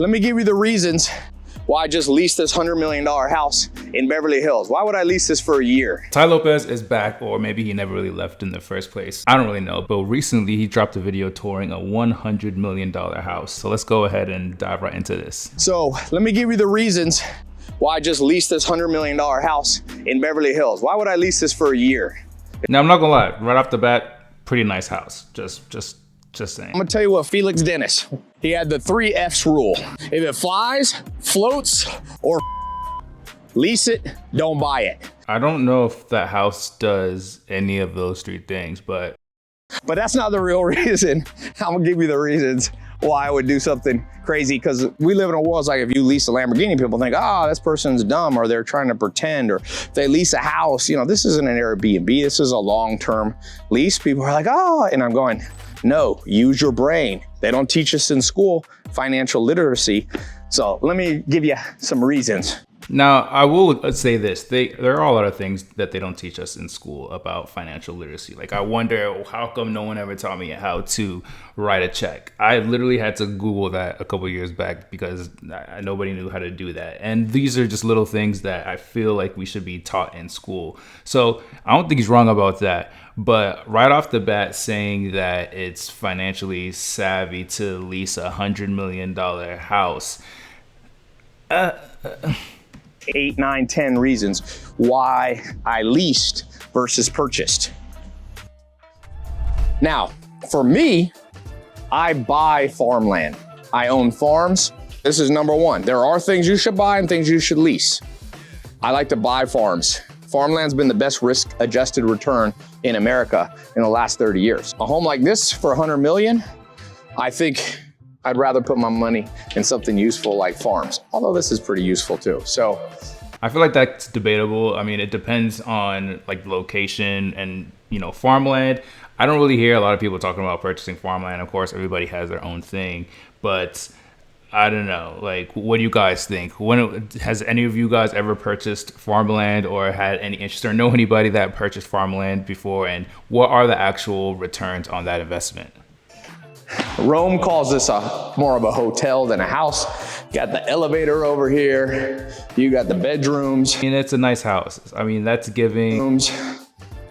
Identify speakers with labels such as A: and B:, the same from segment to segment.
A: Let me give you the reasons why I just leased this $100 million house in Beverly Hills. Why would I lease this for a year?
B: Tai Lopez is back, or maybe he never really left in the first place. I don't really know, but recently he dropped a video touring a $100 million house. So let's go ahead and dive right into this.
A: So let me give you the reasons why I just leased this $100 million house in Beverly Hills. Why would I lease this for a year?
B: Now, I'm not gonna lie, right off the bat, pretty nice house. Just saying.
A: I'm gonna tell you what Felix Dennis, he had the 3 F's rule. If it flies, floats, or lease it, don't buy it.
B: I don't know if that house does any of those 3 things, but
A: that's not the real reason. I'm gonna give you the reasons why I would do something crazy, because we live in a world, it's like if you lease a Lamborghini, people think, oh, this person's dumb, or they're trying to pretend, or if they lease a house, you know, this isn't an Airbnb, this is a long-term lease. People are like, oh, and I'm going, no, use your brain. They don't teach us in school financial literacy. So let me give you some reasons.
B: now I will say this, there are a lot of things that they don't teach us in school about financial literacy. Like, I wonder how come no one ever taught me how to write a check. I literally had to Google that a couple years back because nobody knew how to do that. And these are just little things that I feel like we should be taught in school. So I don't think he's wrong about that. But right off the bat, saying that it's financially savvy to lease a $100 million house,
A: 8, 9, 10 reasons why I leased versus purchased. Now, for me, I buy farmland. I own farms. This is number 1. There are things you should buy and things you should lease. I like to buy farms. Farmland's been the best risk-adjusted return in America in the last 30 years. A home like this for $100 million, I think I'd rather put my money in something useful like farms, although this is pretty useful too. So
B: I feel like that's debatable. I mean, it depends on like the location and, you know, farmland. I don't really hear a lot of people talking about purchasing farmland. Of course, everybody has their own thing, but I don't know. Like, what do you guys think? Has any of you guys ever purchased farmland or had any interest or know anybody that purchased farmland before? And what are the actual returns on that investment?
A: Rome calls this more of a hotel than a house. Got the elevator over here. You got the bedrooms.
B: And it's a nice house. I mean, that's giving.
A: Rooms.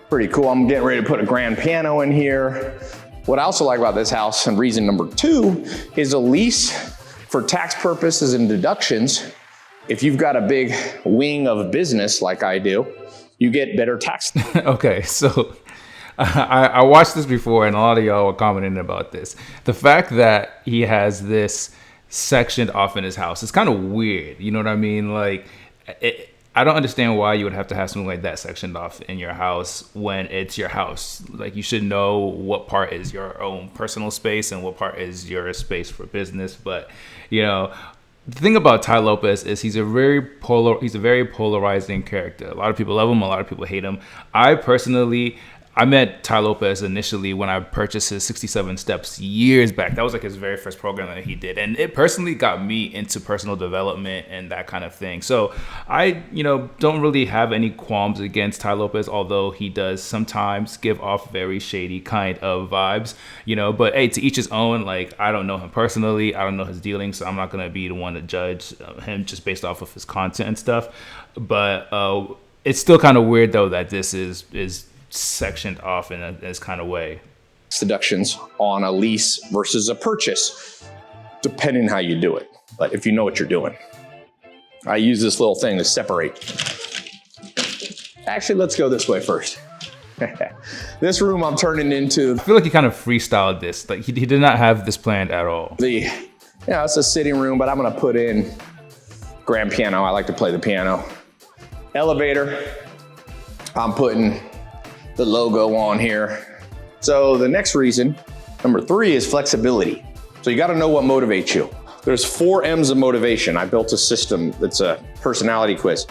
A: Pretty cool. I'm getting ready to put a grand piano in here. What I also like about this house, and reason number 2, is a lease for tax purposes and deductions. If you've got a big wing of business like I do, you get better tax.
B: Okay, so I watched this before and a lot of y'all were commenting about this. The fact that he has this sectioned off in his house is kind of weird. You know what I mean? Like, I don't understand why you would have to have something like that sectioned off in your house when it's your house. Like, you should know what part is your own personal space and what part is your space for business. But, you know, the thing about Tai Lopez is he's a very polarizing character. A lot of people love him, a lot of people hate him. I met Tai Lopez initially when I purchased his 67 Steps years back. That was like his very first program that he did. And it personally got me into personal development and that kind of thing. So I, don't really have any qualms against Tai Lopez, although he does sometimes give off very shady kind of vibes, but hey, to each his own. Like, I don't know him personally. I don't know his dealings. So I'm not going to be the one to judge him just based off of his content and stuff. But it's still kind of weird though that this is sectioned off in this kind of way.
A: Deductions on a lease versus a purchase, depending how you do it. But if you know what you're doing, I use this little thing to separate. Actually, let's go this way first. This room I'm turning into.
B: I feel like he kind of freestyled this. Like he did not have this planned at all.
A: It's a sitting room, but I'm gonna put in grand piano. I like to play the piano. Elevator. I'm putting the logo on here. So the next reason, number 3, is flexibility. So you got to know what motivates you. There's 4 M's of motivation. I built a system that's a personality quiz.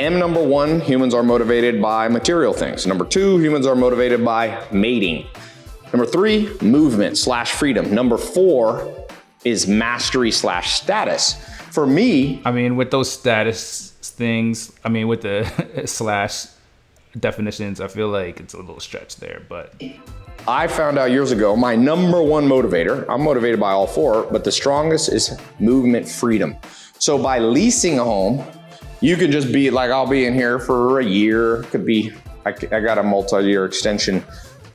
A: M number 1, humans are motivated by material things. Number 2, humans are motivated by mating. Number 3, movement / freedom. Number 4 is mastery / status. For me,
B: I mean, with those status things, with the / definitions, I feel like it's a little stretch there, but
A: I found out years ago, my number one motivator, I'm motivated by all four, but the strongest is movement freedom. So by leasing a home, you can just be like, I'll be in here for a year. Could be, I got a multi-year extension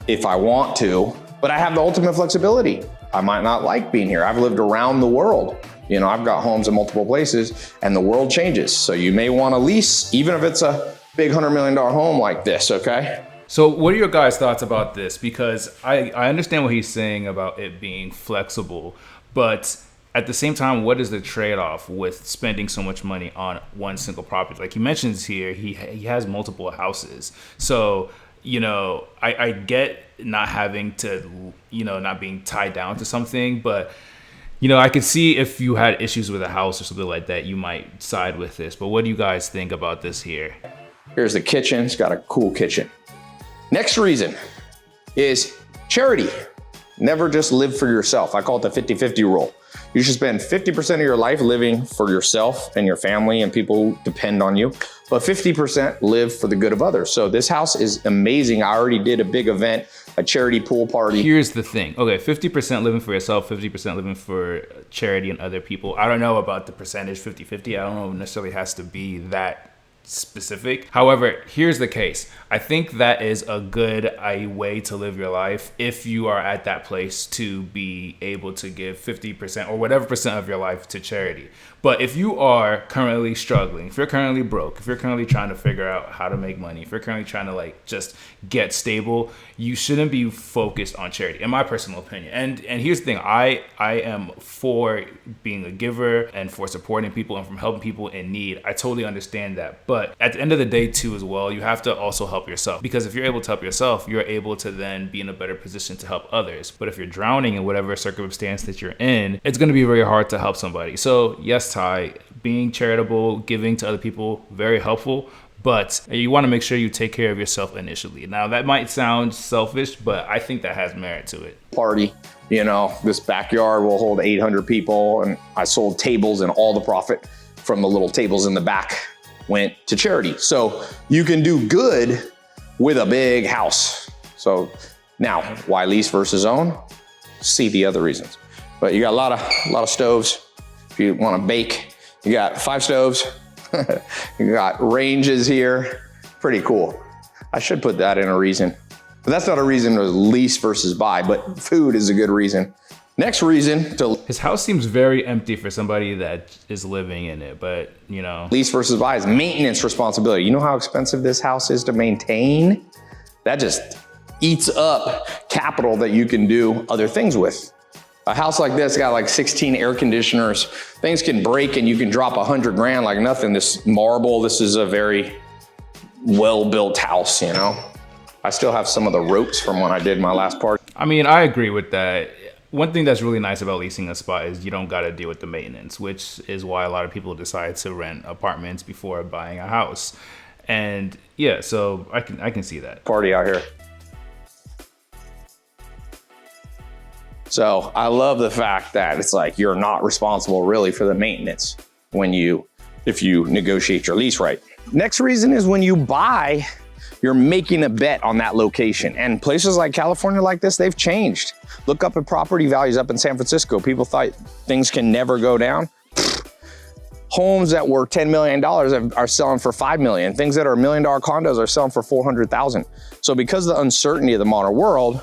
A: if I want to, but I have the ultimate flexibility. I might not like being here. I've lived around the world. You know, I've got homes in multiple places and the world changes. So you may want to lease, even if it's a big $100 million home like this, okay?
B: So what are your guys' thoughts about this? Because I understand what he's saying about it being flexible, but at the same time, what is the trade-off with spending so much money on one single property? Like he mentions here, he has multiple houses. So, you know, I get not having to, you know, not being tied down to something, but, you know, I could see if you had issues with a house or something like that, you might side with this. But what do you guys think about this here?
A: Here's the kitchen. It's got a cool kitchen. Next reason is charity. Never just live for yourself. I call it the 50-50 rule. You should spend 50% of your life living for yourself and your family and people who depend on you, but 50% live for the good of others. So this house is amazing. I already did a big event, a charity pool party.
B: Here's the thing. Okay, 50% living for yourself, 50% living for charity and other people. I don't know about the percentage 50-50. I don't know if it necessarily has to be that specific. However, here's the case. I think that is a good way to live your life if you are at that place to be able to give 50% or whatever percent of your life to charity. But if you are currently struggling, if you're currently broke, if you're currently trying to figure out how to make money, if you're currently trying to like just get stable, you shouldn't be focused on charity, in my personal opinion. And here's the thing, I am for being a giver and for supporting people and from helping people in need. I totally understand that. But at the end of the day too as well, you have to also help yourself, because if you're able to help yourself, you're able to then be in a better position to help others. But if you're drowning in whatever circumstance that you're in, it's going to be very hard to help somebody. So yes, Ty, being charitable, giving to other people, very helpful, but you want to make sure you take care of yourself initially. Now that might sound selfish, but I think that has merit to it.
A: Party, you know, this backyard will hold 800 people, and I sold tables, and all the profit from the little tables in the back went to charity. So you can do good with a big house. So now, why lease versus own? See the other reasons. But you got a lot of stoves. If you want to bake, you got 5 stoves. You got ranges here. Pretty cool. I should put that in a reason. But that's not a reason to lease versus buy, but food is a good reason. Next reason to
B: his house seems very empty for somebody that is living in it, but you know,
A: lease versus buy is maintenance responsibility. You know how expensive this house is to maintain? That just eats up capital that you can do other things with. A house like this got like 16 air conditioners. Things can break and you can drop $100,000 like nothing. This marble, this is a very well-built house, you know? I still have some of the ropes from when I did my last party.
B: I mean, I agree with that. One thing that's really nice about leasing a spot is you don't got to deal with the maintenance, which is why a lot of people decide to rent apartments before buying a house. And yeah, so I can see that.
A: Party out here. So I love the fact that it's like you're not responsible really for the maintenance if you negotiate your lease right. Next reason is when you buy, you're making a bet on that location. And places like California like this, they've changed. Look up at property values up in San Francisco. People thought things can never go down. Homes that were $10 million are selling for $5 million. Things that are $1 million condos are selling for $400,000. So because of the uncertainty of the modern world,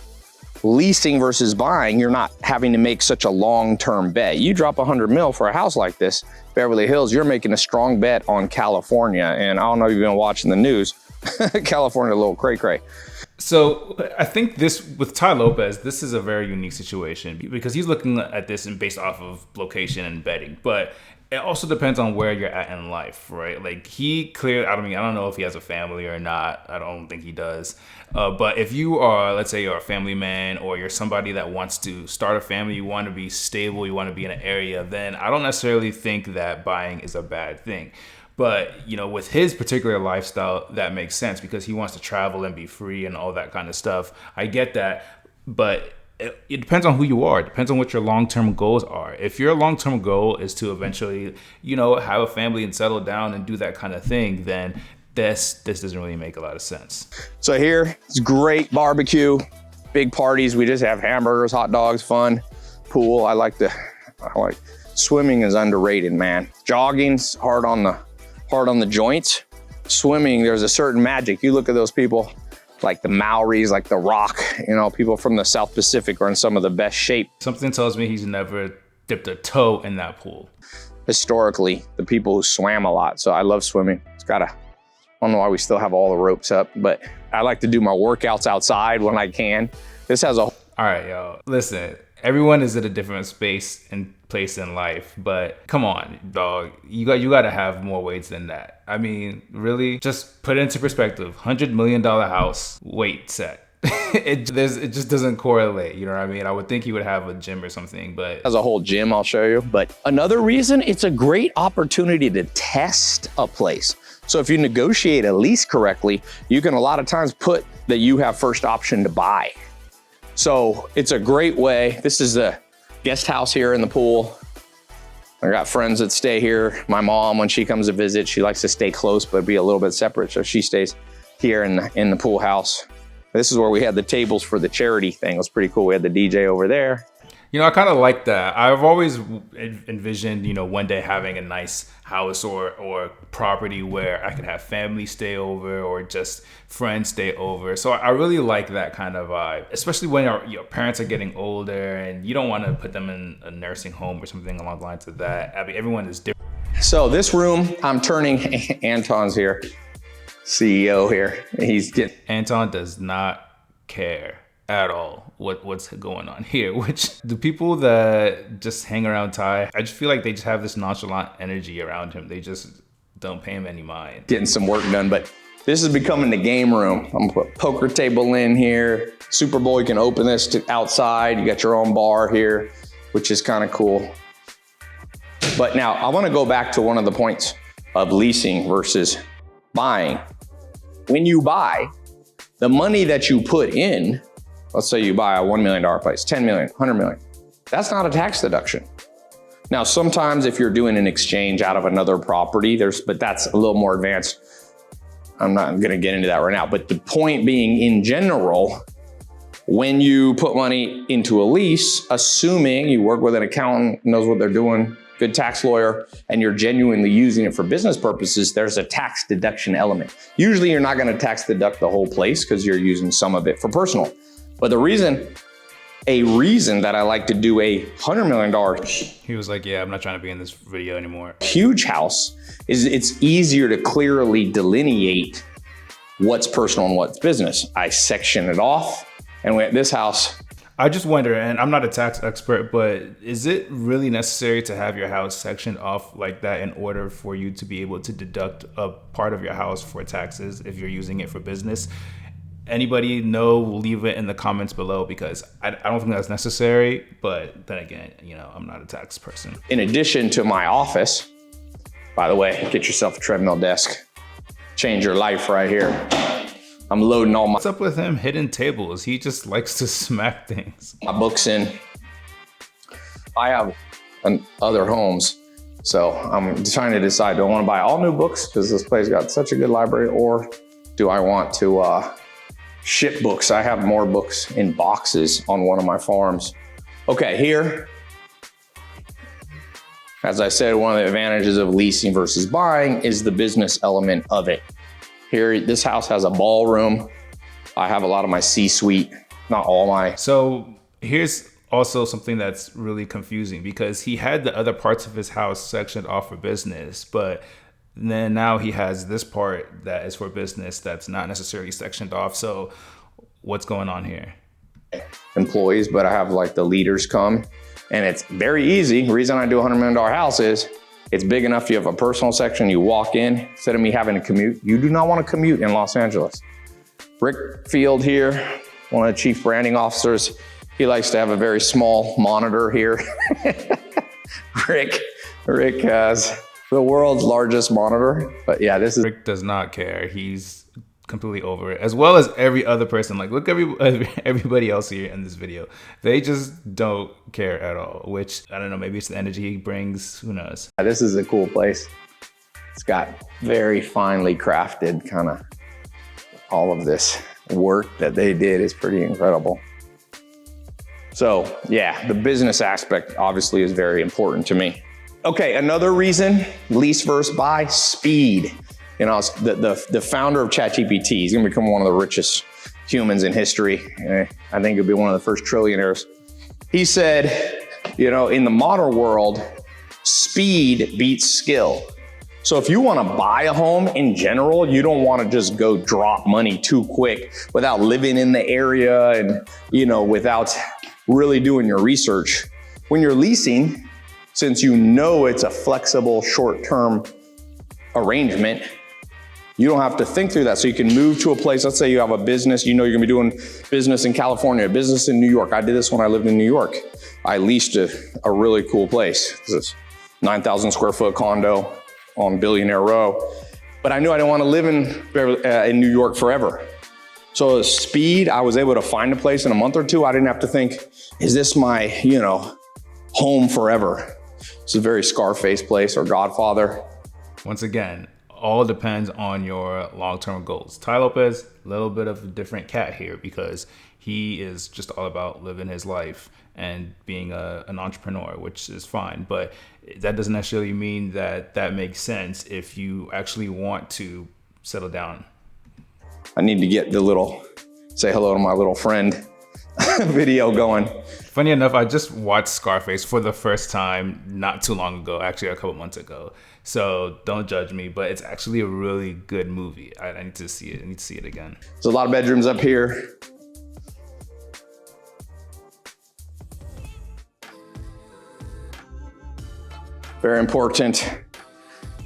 A: leasing versus buying, you're not having to make such a long-term bet. You drop 100 mil for a house like this, Beverly Hills, you're making a strong bet on California. And I don't know if you've been watching the news, California a little cray-cray.
B: So I think this, with Tai Lopez, this is a very unique situation because he's looking at this and based off of location and betting, but it also depends on where you're at in life, right? Like he clearly, I don't know if he has a family or not. I don't think he does. But if you are, let's say you're a family man or you're somebody that wants to start a family, you want to be stable, you want to be in an area, then I don't necessarily think that buying is a bad thing. But, you know, with his particular lifestyle, that makes sense because he wants to travel and be free and all that kind of stuff. I get that. But it depends on who you are. It depends on what your long-term goals are. If your long-term goal is to eventually, you know, have a family and settle down and do that kind of thing, then this doesn't really make a lot of sense.
A: So here, it's great barbecue. big parties, we just have hamburgers, hot dogs, fun, pool. I like swimming is underrated, man. Jogging's hard on the joints. Swimming, there's a certain magic. You look at those people like the Maoris, like The Rock, you know, people from the South Pacific are in some of the best shape.
B: Something tells me he's never dipped a toe in that pool.
A: Historically, the people who swam a lot. So I love swimming. I don't know why we still have all the ropes up, but I like to do my workouts outside when I can. This has a...
B: All right, yo, listen, everyone is at a different space and place in life, but come on, dog, you got to have more weights than that. I mean, really, just put it into perspective. $100 million house, weight set. It just doesn't correlate, you know what I mean? I would think he would have a gym or something, but...
A: As a whole gym, I'll show you. But another reason, it's a great opportunity to test a place. So if you negotiate a lease correctly, you can a lot of times put that you have first option to buy. So it's a great way. This is the guest house here in the pool. I got friends that stay here. My mom, when she comes to visit, she likes to stay close, but be a little bit separate. So she stays here in the pool house. This is where we had the tables for the charity thing. It was pretty cool. We had the DJ over there.
B: You know, I kind of like that. I've always envisioned, you know, one day having a nice house or property where I could have family stay over or just friends stay over. So I really like that kind of vibe, especially when your parents are getting older and you don't want to put them in a nursing home or something along the lines of that. I mean, everyone is different.
A: So this room, I'm turning, Anton's here, CEO here.
B: Anton does not care at all what's going on here, which the people that just hang around Tai, I just feel like they just have this nonchalant energy around him. They just don't pay him any mind.
A: Getting some work done, but this is becoming the game room. I'm gonna put a poker table in here. Super Bowl, you can open this to outside. You got your own bar here, which is kind of cool. But now I want to go back to one of the points of leasing versus buying. When you buy, the money that you put in, let's say you buy a $1 million place, 10 million, 100 million, that's not a tax deduction. Now, sometimes if you're doing an exchange out of another property, but that's a little more advanced. I'm not gonna get into that right now, but the point being, in general, when you put money into a lease, assuming you work with an accountant, knows what they're doing, good tax lawyer, and you're genuinely using it for business purposes, there's a tax deduction element. Usually you're not gonna tax deduct the whole place because you're using some of it for personal. But a reason that I like to do a $100 million.
B: He was like, yeah, I'm not trying to be in this video anymore.
A: Huge house is it's easier to clearly delineate what's personal and what's business. I section it off, and with this house,
B: I just wonder, and I'm not a tax expert, but is it really necessary to have your house sectioned off like that in order for you to be able to deduct a part of your house for taxes if you're using it for business? Anybody know, leave it in the comments below, because I don't think that's necessary. But then again, you know, I'm not a tax person.
A: In addition to my office, by the way, get yourself a treadmill desk. Change your life right here. I'm loading all my...
B: What's up with him hitting tables? He just likes to smack things.
A: My books in. I have other homes, so I'm trying to decide, do I want to buy all new books because this place got such a good library, or do I want to ship books? I have more books in boxes on one of my farms. Okay, here, as I said, one of the advantages of leasing versus buying is the business element of it. Here, this house has a ballroom. I have a lot of my C-suite, not all my.
B: So here's also something that's really confusing, because he had the other parts of his house sectioned off for business, but then now he has this part that is for business that's not necessarily sectioned off. So what's going on here?
A: Employees, but I have like the leaders come, and it's very easy. The reason I do a $100 million house is it's big enough. You have a personal section, you walk in, instead of me having to commute. You do not want to commute in Los Angeles. Rick Field here, one of the chief branding officers, he likes to have a very small monitor here. Rick has the world's largest monitor, but yeah, this is...
B: Rick does not care. He's completely over it, as well as every other person. Like, look, everybody else here in this video, they just don't care at all, which, I don't know, maybe it's the energy he brings, who knows.
A: This is a cool place. It's got very finely crafted kind of, all of this work that they did is pretty incredible. So yeah, the business aspect obviously is very important to me. Okay, another reason, lease versus buy, speed. You know, the founder of ChatGPT, he's gonna become one of the richest humans in history. I think he'll be one of the first trillionaires. He said, you know, in the modern world, speed beats skill. So if you wanna buy a home in general, you don't wanna just go drop money too quick without living in the area and, you know, without really doing your research. When you're leasing, since you know it's a flexible short-term arrangement, you don't have to think through that. So you can move to a place, let's say you have a business, you know you're gonna be doing business in California, business in New York. I did this when I lived in New York. I leased a really cool place. This is 9,000 square foot condo on Billionaire Row. But I knew I didn't wanna live in New York forever. So the speed, I was able to find a place in a month or two. I didn't have to think, is this my, you know, home forever? It's a very Scarface place or Godfather.
B: Once again, all depends on your long-term goals. Tai Lopez, a little bit of a different cat here because he is just all about living his life and being an entrepreneur, which is fine. But that doesn't necessarily mean that that makes sense if you actually want to settle down.
A: I need to get the little, say hello to my little friend video going.
B: Funny enough, I just watched Scarface for the first time not too long ago, actually a couple months ago. So don't judge me, but it's actually a really good movie. I need to see it. I need to see it again.
A: There's a lot of bedrooms up here. Very important.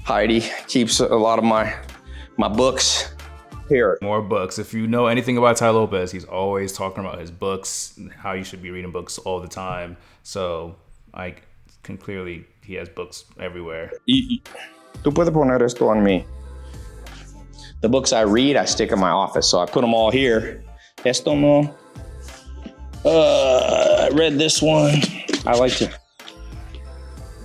A: Heidi keeps a lot of my books here.
B: More books. If you know anything about Tai Lopez, he's always talking about his books and how you should be reading books all the time. So I can clearly, he has books everywhere.
A: Tú puedes poner esto on mí. The books I read, I stick in my office. So I put them all here. Esto no. I read this one. I like to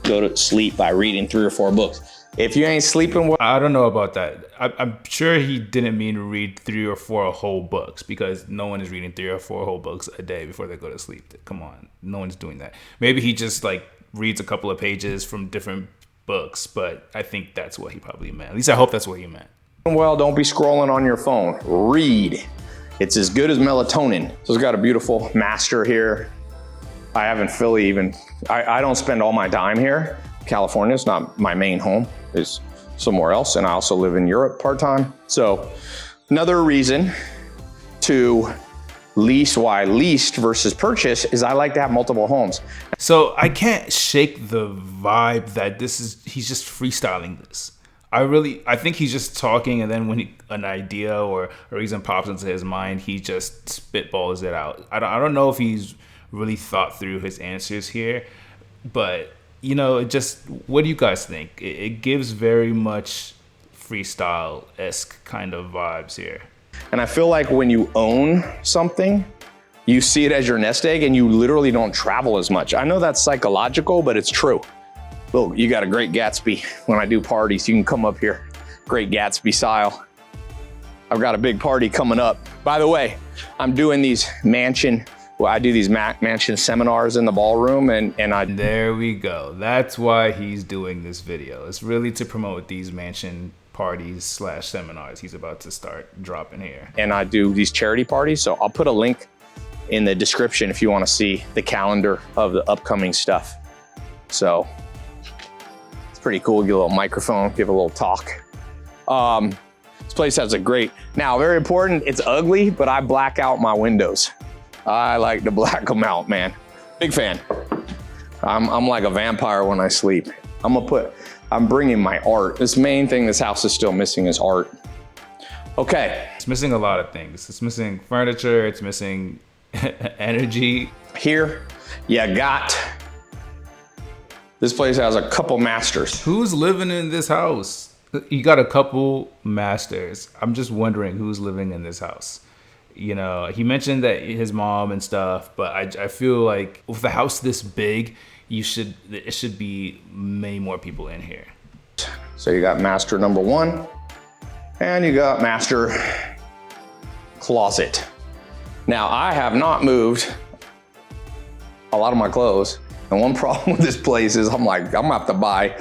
A: go to sleep by reading 3 or 4 books. If you ain't sleeping well,
B: I don't know about that. I'm sure he didn't mean to read 3 or 4 whole books because no one is reading 3 or 4 whole books a day before they go to sleep. Come on, no one's doing that. Maybe he just like reads a couple of pages from different books, but I think that's what he probably meant. At least I hope that's what he meant.
A: Well, don't be scrolling on your phone. Read. It's as good as melatonin. So it's got a beautiful master here. I haven't fully even, I don't spend all my time here. California is not my main home, it's somewhere else. And I also live in Europe part-time. So another reason to lease, why leased versus purchase, is I like to have multiple homes.
B: So I can't shake the vibe that he's just freestyling this. I think he's just talking, and then when an idea or a reason pops into his mind, he just spitballs it out. I don't know if he's really thought through his answers here, but you know, what do you guys think? It gives very much freestyle-esque kind of vibes here.
A: And I feel like when you own something, you see it as your nest egg and you literally don't travel as much. I know that's psychological, but it's true. Look, you got a Great Gatsby. When I do parties, you can come up here, Great Gatsby style. I've got a big party coming up. By the way, I'm doing these I do these mansion seminars in the ballroom and
B: There we go. That's why he's doing this video. It's really to promote these mansion parties / seminars he's about to start dropping here.
A: And I do these charity parties. So I'll put a link in the description if you want to see the calendar of the upcoming stuff. So it's pretty cool. Get a little microphone, give a little talk. This place has now very important, it's ugly, but I black out my windows. I like to black them out, man. Big fan. I'm like a vampire when I sleep. I'm bringing my art. This main thing this house is still missing is art. Okay.
B: It's missing a lot of things. It's missing furniture. It's missing energy.
A: Here, this place has a couple masters.
B: Who's living in this house? You got a couple masters. I'm just wondering who's living in this house. You know, he mentioned that his mom and stuff, but I feel like with the house this big, it should be many more people in here.
A: So you got master number 1, and you got master closet. Now I have not moved a lot of my clothes. And one problem with this place is I'm gonna have to buy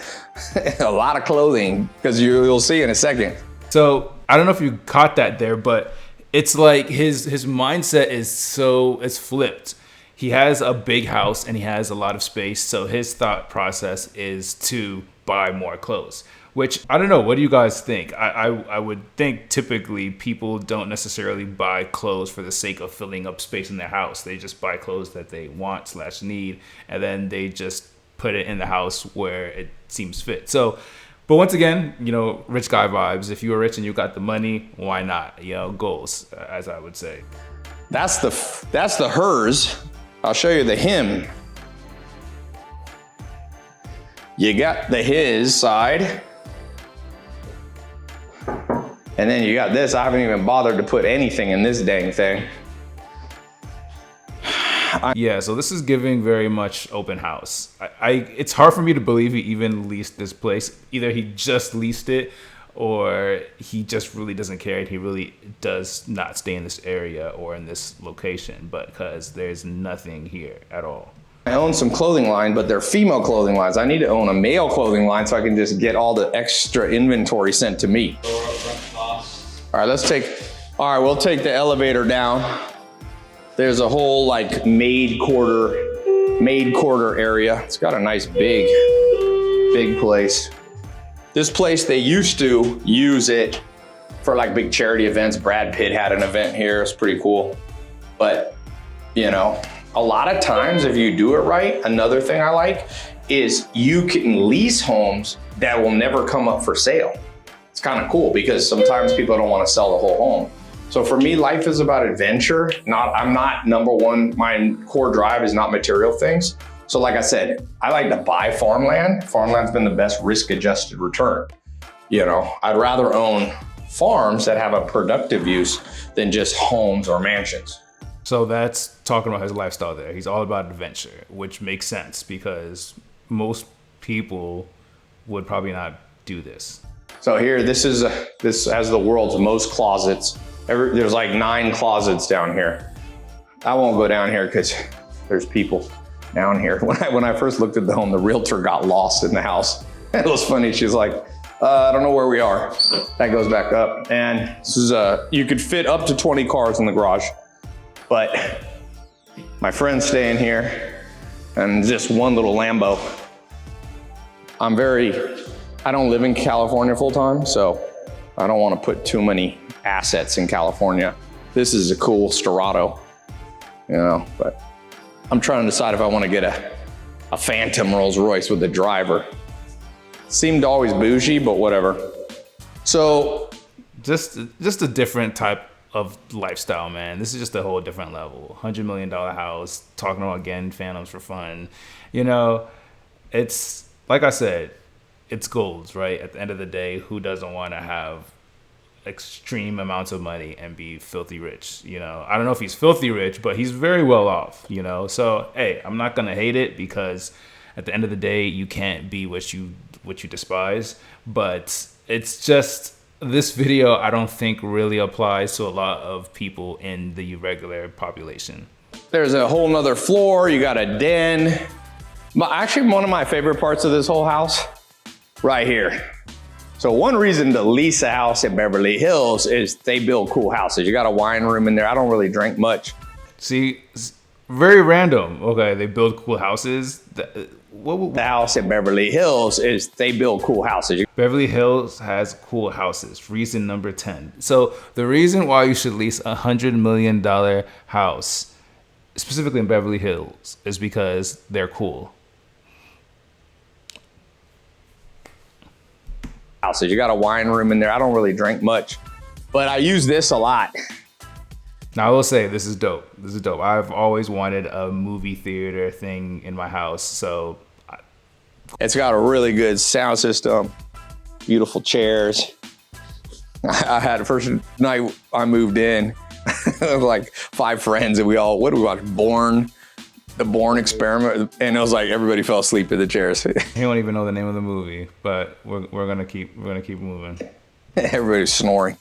A: a lot of clothing, because you'll see in a second.
B: So I don't know if you caught that there, but it's like his mindset it's flipped. He has a big house and he has a lot of space, so his thought process is to buy more clothes. Which, I don't know, what do you guys think? I would think typically people don't necessarily buy clothes for the sake of filling up space in their house. They just buy clothes that they want / need, and then they just put it in the house where it seems fit. So, but once again, you know, rich guy vibes. If you were rich and you got the money, why not? You know, goals, as I would say.
A: That's the hers. I'll show you the him. You got the his side. And then you got this. I haven't even bothered to put anything in this dang thing.
B: Yeah, so this is giving very much open house. It's hard for me to believe he even leased this place. Either he just leased it, or he just really doesn't care and he really does not stay in this area or in this location, but because there's nothing here at all.
A: I own some clothing line, but they're female clothing lines. I need to own a male clothing line so I can just get all the extra inventory sent to me. All right, we'll take the elevator down. There's a whole like maid quarter area. It's got a nice big place. This place, they used to use it for like big charity events. Brad Pitt had an event here. It's pretty cool. But, you know, a lot of times if you do it right, another thing I like is you can lease homes that will never come up for sale. It's kind of cool because sometimes people don't want to sell the whole home. So for me, life is about adventure. I'm not number one, my core drive is not material things. So like I said, I like to buy farmland. Farmland's been the best risk-adjusted return. You know, I'd rather own farms that have a productive use than just homes or mansions.
B: So that's talking about his lifestyle there. He's all about adventure, which makes sense because most people would probably not do this.
A: So here, this has the world's most closets. There's like 9 closets down here. I won't go down here because there's people down here. When I first looked at the home, the realtor got lost in the house. It was funny. She's like, I don't know where we are. That goes back up. And this is you could fit up to 20 cars in the garage. But my friend's staying here and just one little Lambo. I don't live in California full time, so I don't want to put too many assets in California. This is a cool Storado, you know, but I'm trying to decide if I want to get a Phantom Rolls Royce with a driver. Seemed always bougie, but whatever. So
B: just a different type of lifestyle, man. This is just a whole different level. $100 million house, talking about getting Phantoms for fun. You know, it's like I said, it's goals, right? At the end of the day, who doesn't want to have extreme amounts of money and be filthy rich? You know, I don't know if he's filthy rich, but he's very well off, you know? So, hey, I'm not going to hate it because at the end of the day, you can't be what you despise. But it's just, this video, I don't think really applies to a lot of people in the regular population.
A: There's a whole nother floor. You got a den. Actually, one of my favorite parts of this whole house, right here. So one reason to lease a house in Beverly Hills is they build cool houses. You got a wine room in there. I don't really drink much.
B: See, very random. Okay, they build cool houses.
A: The house in Beverly Hills is they build cool houses.
B: Beverly Hills has cool houses. Reason number 10. So the reason why you should lease $100 million house, specifically in Beverly Hills, is because they're cool.
A: Houses. You got a wine room in there. I don't really drink much, but I use this a lot.
B: Now I will say this is dope. This is dope. I've always wanted a movie theater thing in my house, so
A: it's got a really good sound system, beautiful chairs. I had the first night I moved in, like 5 friends, and what did we watch? The Bourne Experiment, and it was like everybody fell asleep in the chairs.
B: He don't even know the name of the movie, but we're gonna keep moving.
A: Everybody's snoring.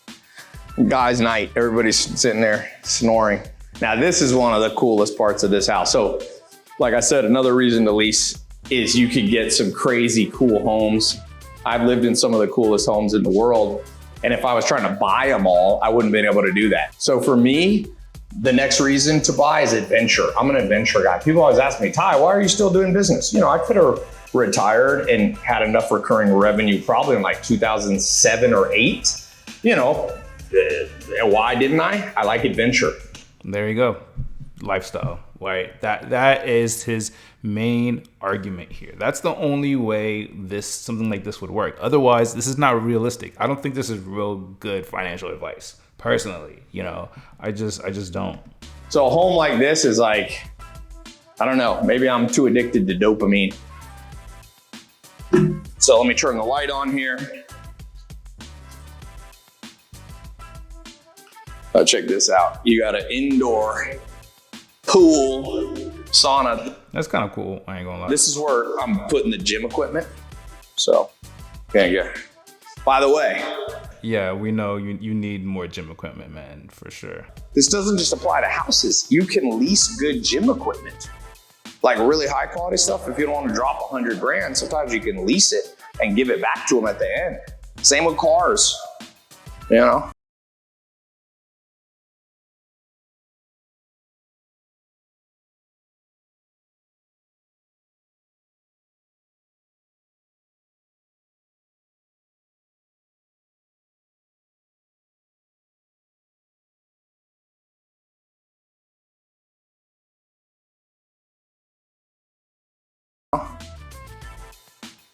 A: Guys' night. Everybody's sitting there snoring. Now this is one of the coolest parts of this house. So Like I said, another reason to lease is you can get some crazy cool homes. I've lived in some of the coolest homes in the world. And if I was trying to buy them all, I wouldn't have been able to do that. So for me, the next reason to buy is adventure. I'm an adventure guy. People always ask me, Tai, why are you still doing business? You know, I could have retired and had enough recurring revenue probably in like 2007 or 8. You know, why didn't I? I like adventure.
B: There you go. Lifestyle, right? That is his main argument here. That's the only way something like this would work. Otherwise, this is not realistic. I don't think this is real good financial advice. Personally, you know, I just don't.
A: So a home like this is like, I don't know, maybe I'm too addicted to dopamine. So let me turn the light on here. Check this out. You got an indoor pool, sauna.
B: That's kind of cool. I ain't gonna lie.
A: This is where I'm putting the gym equipment. So, there you go. By the way.
B: Yeah, we know you need more gym equipment, man, for sure.
A: This doesn't just apply to houses. You can lease good gym equipment. Like really high quality stuff. If you don't want to drop 100 grand, sometimes you can lease it and give it back to them at the end. Same with cars, you know?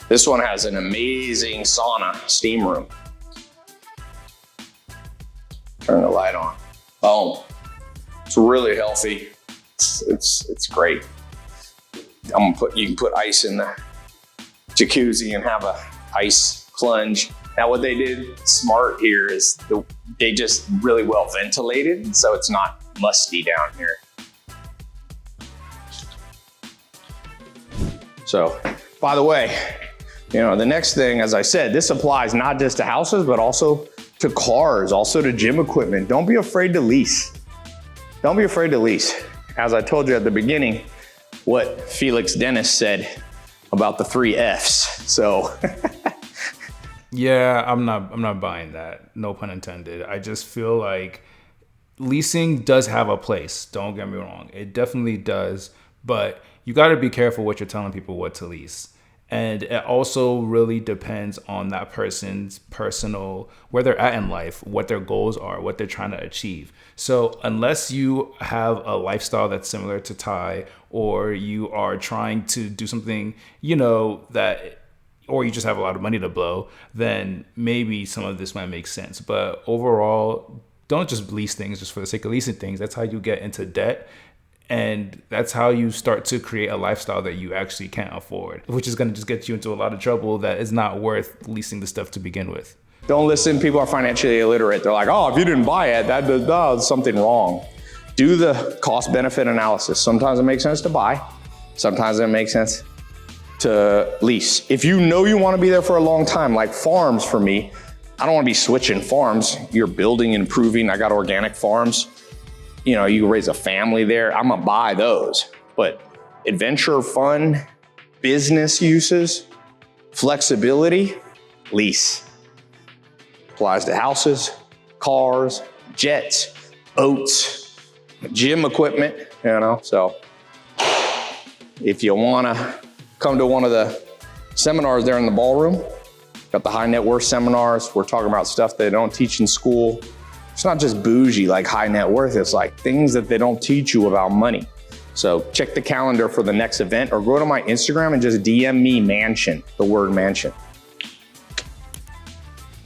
A: This one has an amazing sauna steam room. Turn the light on. Boom. It's really healthy. It's great. You can put ice in the jacuzzi and have a ice plunge. Now what they did smart here is they just really well ventilated, so it's not musty down here. So, by the way, you know, the next thing, as I said, this applies not just to houses, but also to cars, also to gym equipment. Don't be afraid to lease. Don't be afraid to lease. As I told you at the beginning, what Felix Dennis said about the 3 Fs. So.
B: Yeah, I'm not buying that. No pun intended. I just feel like leasing does have a place. Don't get me wrong. It definitely does. But you got to be careful what you're telling people what to lease. And it also really depends on that person's personal, where they're at in life, what their goals are, what they're trying to achieve. So unless you have a lifestyle that's similar to Tai, or you are trying to do something, you know, or you just have a lot of money to blow, then maybe some of this might make sense. But overall, don't just lease things just for the sake of leasing things. That's how you get into debt. And that's how you start to create a lifestyle that you actually can't afford, which is going to just get you into a lot of trouble that is not worth leasing the stuff to begin with.
A: Don't listen. People are financially illiterate. They're like, oh, if you didn't buy it, that's something wrong. Do the cost benefit analysis. Sometimes it makes sense to buy. Sometimes it makes sense to lease. If you know you want to be there for a long time, like farms for me, I don't want to be switching farms. You're building and improving. I got organic farms. You know, you raise a family there. I'm gonna buy those. But adventure, fun, business uses, flexibility, lease. Applies to houses, cars, jets, boats, gym equipment, you know. So if you wanna come to one of the seminars there in the ballroom, got the high net worth seminars. We're talking about stuff they don't teach in school. It's not just bougie like high net worth, it's like things that they don't teach you about money. So check the calendar for the next event, or go to my Instagram and just DM me mansion, the word mansion.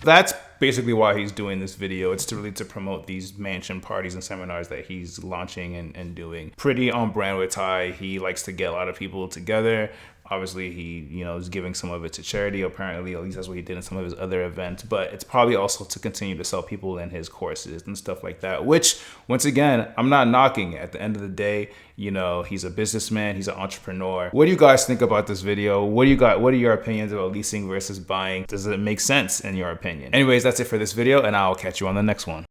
B: That's basically why he's doing this video. It's really to promote these mansion parties and seminars that he's launching and doing. Pretty on brand with Tai. He likes to get a lot of people together. Obviously, he, you know, is giving some of it to charity, apparently. At least that's what he did in some of his other events. But it's probably also to continue to sell people in his courses and stuff like that, which, once again, I'm not knocking. At the end of the day, you know, he's a businessman. He's an entrepreneur. What do you guys think about this video? What are your opinions about leasing versus buying? Does it make sense in your opinion? Anyways, that's it for this video, and I'll catch you on the next one.